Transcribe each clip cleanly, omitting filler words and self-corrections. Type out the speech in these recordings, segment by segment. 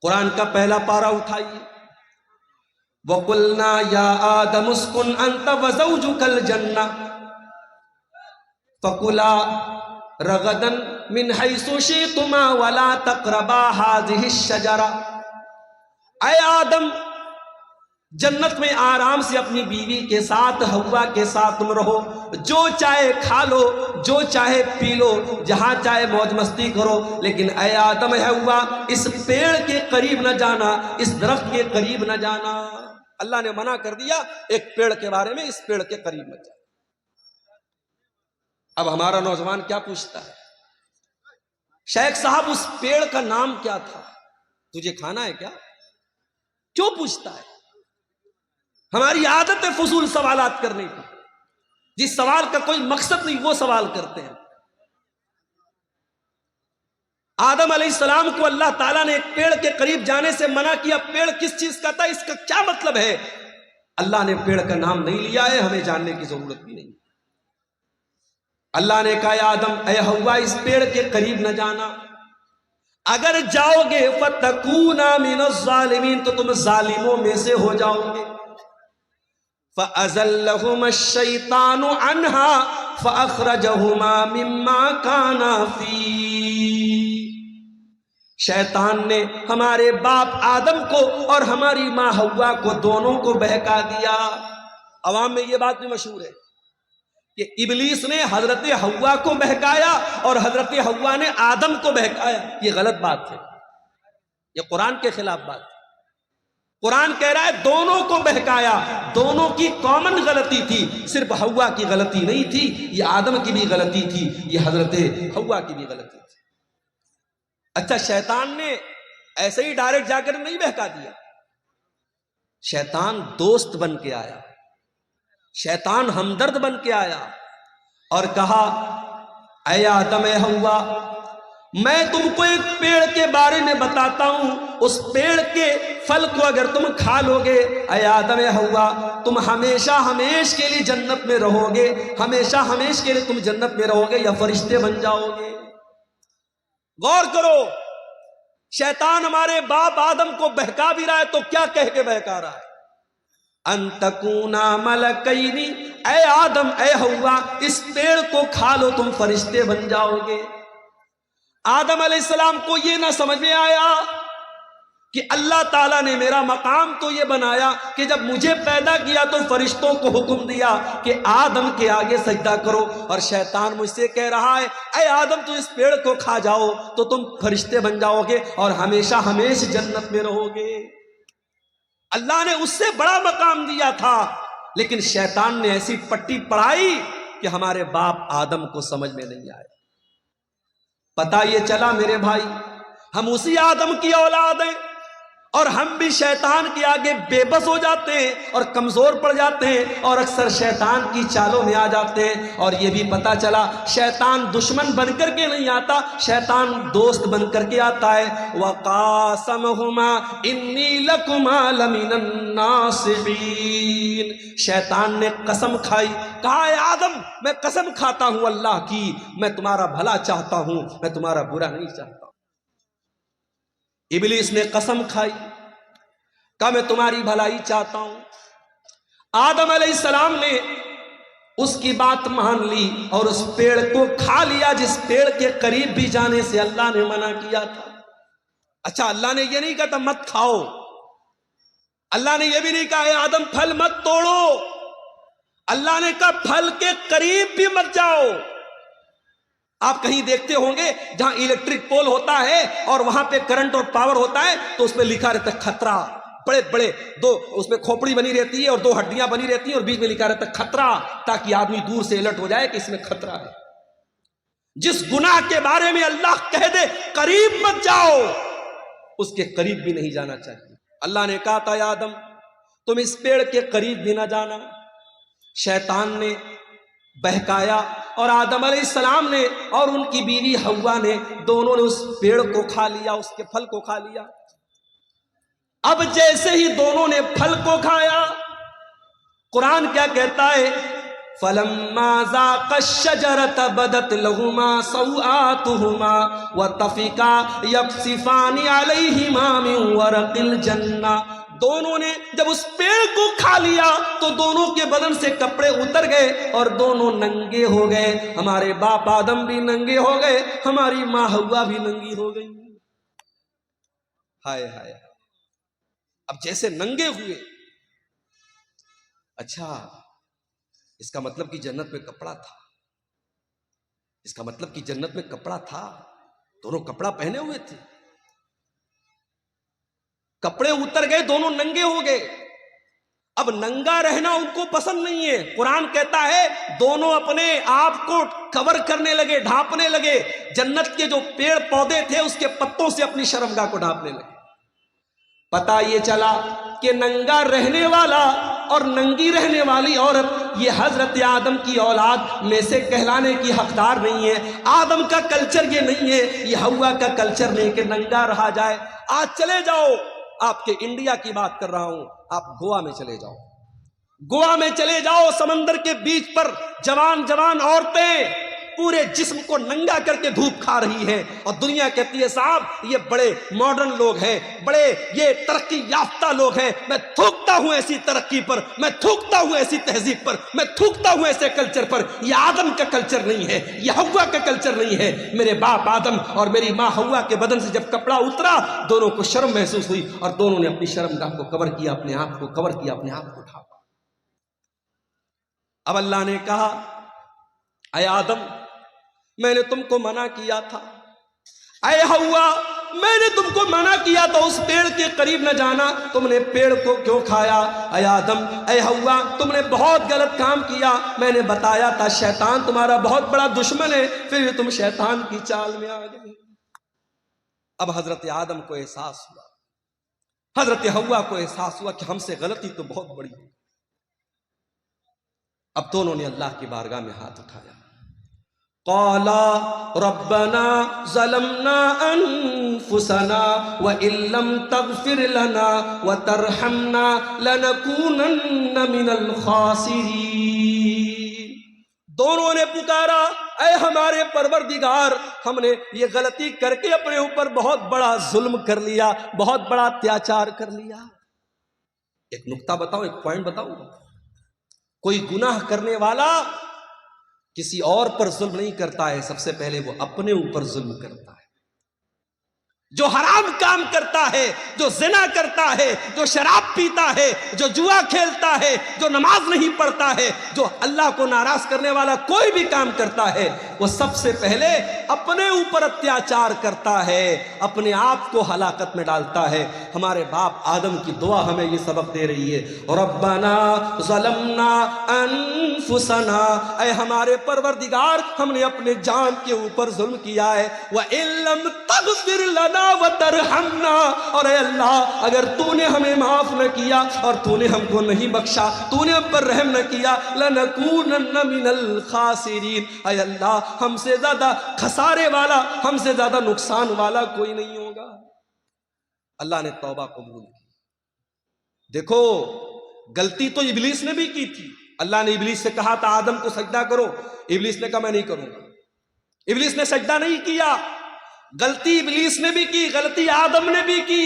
قرآن کا پہلا پارہ اٹھائیے، وَقُلْنَا يَا آدَمُ اسْكُنْ أَنْتَ وَزَوْجُكَ الْجَنَّةَ فَكُلَا رَغَدًا مِنْ حَيْثُ شِئْتُمَا وَلَا تَقْرَبَا هَٰذِهِ الشَّجَرَةَ۔ اے آدم، جنت میں آرام سے اپنی بیوی کے ساتھ، حوا کے ساتھ تم رہو، جو چاہے کھا لو، جو چاہے پی لو، جہاں چاہے موج مستی کرو، لیکن اے آدم، اے حوا، اس پیڑ کے قریب نہ جانا، اس درخت کے قریب نہ جانا۔ اللہ نے منع کر دیا ایک پیڑ کے بارے میں، اس پیڑ کے قریب مت جانا۔ اب ہمارا نوجوان کیا پوچھتا ہے، شیخ صاحب اس پیڑ کا نام کیا تھا، تجھے کھانا ہے کیا؟ کیوں پوچھتا ہے؟ ہماری عادت ہے فضول سوالات کرنے کی، جس سوال کا کوئی مقصد نہیں وہ سوال کرتے ہیں۔ آدم علیہ السلام کو اللہ تعالیٰ نے ایک پیڑ کے قریب جانے سے منع کیا، پیڑ کس چیز کا تھا، اس کا کیا مطلب ہے؟ اللہ نے پیڑ کا نام نہیں لیا ہے، ہمیں جاننے کی ضرورت بھی نہیں۔ اللہ نے کہا اے آدم، اے حوا، اس پیڑ کے قریب نہ جانا، اگر جاؤ گے فَتَكُونَا مِنَ الظَّالِمِينَ، تو تم ظالموں میں سے ہو جاؤ گے۔ فَأَزَلَّهُمَا الشَّيْطَانُ عَنْهَا فَأَخْرَجَهُمَا مِمَّا كَانَا فِيهِ۔ شیطان نے ہمارے باپ آدم کو اور ہماری ماں حوا کو دونوں کو بہکا دیا۔ عوام میں یہ بات بھی مشہور ہے کہ ابلیس نے حضرت حوا کو بہکایا اور حضرت حوا نے آدم کو بہکایا۔ یہ غلط بات ہے، یہ قرآن کے خلاف بات ہے۔ قرآن کہہ رہا ہے دونوں کو بہکایا، دونوں کی کامن غلطی تھی، صرف حوا کی غلطی نہیں تھی، یہ آدم کی بھی غلطی تھی، یہ حضرت حوا کی بھی غلطی تھی۔ اچھا، شیطان نے ایسے ہی ڈائریکٹ جا کر نہیں بہکا دیا، شیطان دوست بن کے آیا، شیطان ہمدرد بن کے آیا اور کہا اے آدم، اے حوا، میں تم کو ایک پیڑ کے بارے میں بتاتا ہوں، اس پیڑ کے پھل کو اگر تم کھا لو گے، اے آدم، اے حوا، تم ہمیشہ ہمیش کے لیے جنت میں رہو گے، ہمیشہ ہمیش کے لیے تم جنت میں رہو گے یا فرشتے بن جاؤ گے۔ غور کرو، شیطان ہمارے باپ آدم کو بہکا بھی رہا ہے تو کیا کہہ کے بہکا رہا ہے؟ ان تکونا ملکین، اے آدم، اے حوا، اس پیڑ کو کھا لو تم فرشتے بن جاؤ گے۔ آدم علیہ السلام کو یہ نہ سمجھ میں آیا کہ اللہ تعالیٰ نے میرا مقام تو یہ بنایا کہ جب مجھے پیدا کیا تو فرشتوں کو حکم دیا کہ آدم کے آگے سجدہ کرو، اور شیطان مجھ سے کہہ رہا ہے اے آدم، تو اس پیڑ کو کھا جاؤ تو تم فرشتے بن جاؤ گے اور ہمیشہ ہمیشہ جنت میں رہو گے۔ اللہ نے اس سے بڑا مقام دیا تھا، لیکن شیطان نے ایسی پٹی پڑھائی کہ ہمارے باپ آدم کو سمجھ میں نہیں آیا۔ پتہ یہ چلا میرے بھائی، ہم اسی آدم کی اولاد ہیں اور ہم بھی شیطان کے آگے بے بس ہو جاتے ہیں اور کمزور پڑ جاتے ہیں اور اکثر شیطان کی چالوں میں آ جاتے ہیں۔ اور یہ بھی پتہ چلا شیطان دشمن بن کر کے نہیں آتا، شیطان دوست بن کر کے آتا ہے۔ وَقَاسَمَهُمَا إِنِّي لَكُمَا لَمِنَ النَّاصِحِينَ، شیطان نے قسم کھائی، کہا اے آدم، میں قسم کھاتا ہوں اللہ کی، میں تمہارا بھلا چاہتا ہوں، میں تمہارا برا نہیں چاہتا۔ ابلیس نے قسم کھائی، کہا میں تمہاری بھلائی چاہتا ہوں۔ آدم علیہ السلام نے اس کی بات مان لی اور اس پیڑ کو کھا لیا جس پیڑ کے قریب بھی جانے سے اللہ نے منع کیا تھا۔ اچھا، اللہ نے یہ نہیں کہا تھا مت کھاؤ، اللہ نے یہ بھی نہیں کہا اے آدم پھل مت توڑو، اللہ نے کہا پھل کے قریب بھی مت جاؤ۔ آپ کہیں دیکھتے ہوں گے جہاں الیکٹرک پول ہوتا ہے اور وہاں پہ کرنٹ اور پاور ہوتا ہے تو اس پہ لکھا رہتا ہے خطرہ، بڑے بڑے دو اس میں کھوپڑی بنی رہتی ہے اور دو ہڈیاں بنی رہتی ہیں اور بیچ میں لکھا رہتا ہے خطرہ، تاکہ آدمی دور سے الرٹ ہو جائے کہ اس میں خطرہ ہے۔ جس گناہ کے بارے میں اللہ کہہ دے قریب مت جاؤ، اس کے قریب بھی نہیں جانا چاہیے۔ اللہ نے کہا تھا یا آدم تم اس پیڑ کے قریب بھی نہ جانا۔ شیطان نے بہکایا اور آدم علیہ السلام نے اور ان کی بیوی حوا نے دونوں نے اس پیڑ کو کھا لیا، اس کے پھل کو کھا لیا۔ اب جیسے ہی دونوں نے پھل کو کھایا، قرآن کیا کہتا ہے فلما ذاقا الشجرة بدت لهما سوآتهما وطفقا يخصفان عليهما من ورق الجنة. دونوں نے جب اس پیڑ کو کھا لیا تو دونوں کے بدن سے کپڑے اتر گئے اور دونوں ننگے ہو گئے. ہمارے باپ آدم بھی ننگے ہو گئے, ہماری ماں حوا بھی ننگی ہو گئی. ہائے ہائے, اب جیسے ننگے ہوئے. اچھا, اس کا مطلب کہ جنت میں کپڑا تھا, اس کا مطلب کہ جنت میں کپڑا تھا. دونوں کپڑا پہنے ہوئے تھے, کپڑے اتر گئے, دونوں ننگے ہو گئے. اب ننگا رہنا ان کو پسند نہیں ہے. قرآن کہتا ہے دونوں اپنے آپ کو کور کرنے لگے, ڈھانپنے لگے. جنت کے جو پیڑ پودے تھے اس کے پتوں سے اپنی شرمگاہ کو ڈھانپنے لگے. پتہ یہ چلا کہ ننگا رہنے والا اور ننگی رہنے والی عورت یہ حضرت آدم کی اولاد میں سے کہلانے کی حقدار نہیں ہے. آدم کا کلچر یہ نہیں ہے, یہ حوا کا کلچر نہیں کہ ننگا رہا جائے. آج چلے جاؤ, آپ کے انڈیا کی بات کر رہا ہوں, آپ گوا میں چلے جاؤ, گوا میں چلے جاؤ, سمندر کے بیچ پر جوان جوان عورتیں پورے جسم کو ننگا کر کے دھوپ کھا رہی ہیں, اور دنیا کہتی ہے صاحب یہ بڑے ماڈرن لوگ ہیں, بڑے یہ ترقی یافتہ لوگ ہیں. میں تھوکتا ہوں ایسی ترقی پر, میں تھوکتا ہوں ایسی تہذیب پر, میں تھوکتا ہوں ایسے کلچر پر. یہ آدم کا کلچر نہیں ہے, یہ حوا کا کلچر نہیں ہے. میرے باپ آدم اور میری ماں حوا کے بدن سے جب کپڑا اترا دونوں کو شرم محسوس ہوئی اور دونوں نے اپنی شرمگاہ کو کور کیا, اپنے آپ کو کور کیا, اپنے آپ کو ڈھانپا. اب اللہ نے کہا اے آدم میں نے تم کو منع کیا تھا, اے حوا میں نے تم کو منع کیا تھا اس پیڑ کے قریب نہ جانا, تم نے پیڑ کو کیوں کھایا؟ اے آدم اے حوا تم نے بہت غلط کام کیا. میں نے بتایا تھا شیطان تمہارا بہت بڑا دشمن ہے, پھر بھی تم شیطان کی چال میں آ گئے. اب حضرت آدم کو احساس ہوا, حضرت حوا کو احساس ہوا کہ ہم سے غلطی تو بہت بڑی ہے. اب دونوں نے اللہ کی بارگاہ میں ہاتھ اٹھایا. قالا ربنا ظلمنا انفسنا وان لم تغفر لنا وترحمنا لنكونن من الخاسرین. دونوں نے پکارا اے ہمارے پروردگار ہم نے یہ غلطی کر کے اپنے اوپر بہت بڑا ظلم کر لیا, بہت بڑا اتیاچار کر لیا. ایک نقطہ بتاؤں, ایک پوائنٹ بتاؤں, کوئی گناہ کرنے والا کسی اور پر ظلم نہیں کرتا ہے, سب سے پہلے وہ اپنے اوپر ظلم کرتا ہے. جو حرام کام کرتا ہے, جو زنا کرتا ہے, جو شراب پیتا ہے, جو جوا کھیلتا ہے, جو نماز نہیں پڑھتا ہے, جو اللہ کو ناراض کرنے والا کوئی بھی کام کرتا ہے, وہ سب سے پہلے اپنے اوپر اتیاچار کرتا ہے, اپنے آپ کو ہلاکت میں ڈالتا ہے. ہمارے باپ آدم کی دعا ہمیں یہ سبق دے رہی ہے, ربنا ظلمنا انفسنا, اے ہمارے پروردگار ہم نے اپنے جان کے اوپر ظلم کیا ہے, وَإِن لَمْ تَغْفِرْ لَنَا وَتَرْحَمْنَا, اور اے اللہ اگر تو نے ہمیں معاف نہ کیا اور تو نے ہم کو نہیں بخشا, تو نے ہم پر رحم نہ کیا, لَنَكُونَنَّ مِنَ الْخَاسِرِينَ, اے اللہ ہم سے زیادہ خسارے والا, ہم سے زیادہ نقصان والا کوئی نہیں ہوگا. اللہ نے توبہ قبول کی. دیکھو غلطی تو ابلیس نے بھی کی تھی. اللہ نے ابلیس سے کہا تھا آدم کو سجدہ کرو, ابلیس نے کہا میں نہیں کروں گا. ابلیس نے سجدہ نہیں کیا. غلطی ابلیس نے بھی کی, غلطی آدم نے بھی کی,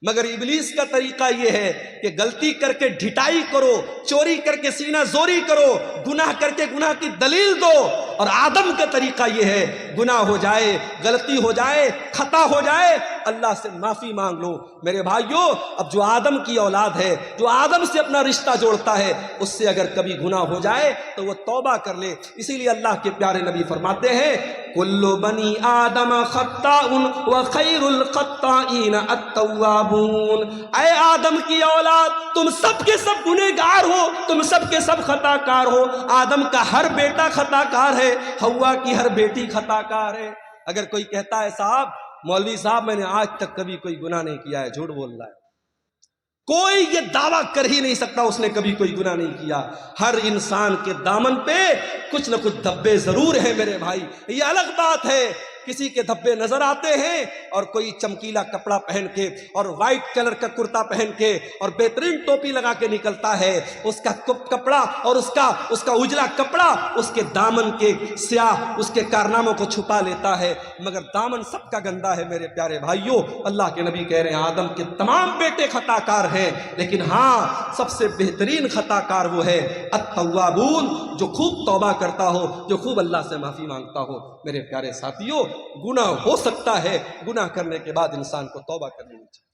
مگر ابلیس کا طریقہ یہ ہے کہ غلطی کر کے ڈھٹائی کرو, چوری کر کے سینہ زوری کرو, گناہ کر کے گناہ کی دلیل دو. اور آدم کا طریقہ یہ ہے گناہ ہو جائے, غلطی ہو جائے, خطا ہو جائے, اللہ سے معافی مانگ لو. میرے بھائیوں اب جو آدم کی اولاد ہے, جو آدم سے اپنا رشتہ جوڑتا ہے, اس سے اگر کبھی گناہ ہو جائے تو وہ توبہ کر لے. اسی لیے اللہ کے پیارے نبی فرماتے ہیں کل بنی آدم خطاء وخیر الخطائین التوابون. اے آدم کی اولاد تم سب کے سب گنہگار ہو, تم سب کے سب خطا کار ہو. آدم کا ہر بیٹا خطا کار ہے, حوا کی ہر بیٹی خطا کار ہے. اگر کوئی کہتا ہے صاحب مولوی صاحب میں نے آج تک کبھی کوئی گناہ نہیں کیا ہے, جھوٹ بول رہا ہے. کوئی یہ دعویٰ کر ہی نہیں سکتا اس نے کبھی کوئی گناہ نہیں کیا. ہر انسان کے دامن پہ کچھ نہ کچھ دبے ضرور ہیں میرے بھائی. یہ الگ بات ہے کسی کے دھبے نظر آتے ہیں اور کوئی چمکیلا کپڑا پہن کے اور وائٹ کلر کا کرتا پہن کے اور بہترین ٹوپی لگا کے نکلتا ہے، اس کا کپڑا اور اس کا اجلا کپڑا اس کے دامن کے سیاہ اس کے کارناموں کو چھپا لیتا ہے، مگر دامن سب کا گندا ہے۔ میرے پیارے بھائیوں، اللہ کے نبی کہہ رہے ہیں آدم کے تمام بیٹے خطا کار ہیں، لیکن ہاں سب سے بہترین خطا کار وہ ہے التوابون، جو خوب توبہ کرتا ہو، جو خوب اللہ سے معافی مانگتا ہو۔ میرے پیارے ساتھیوں، گناہ ہو سکتا ہے، گناہ کرنے کے بعد انسان کو توبہ کرنی چاہیے۔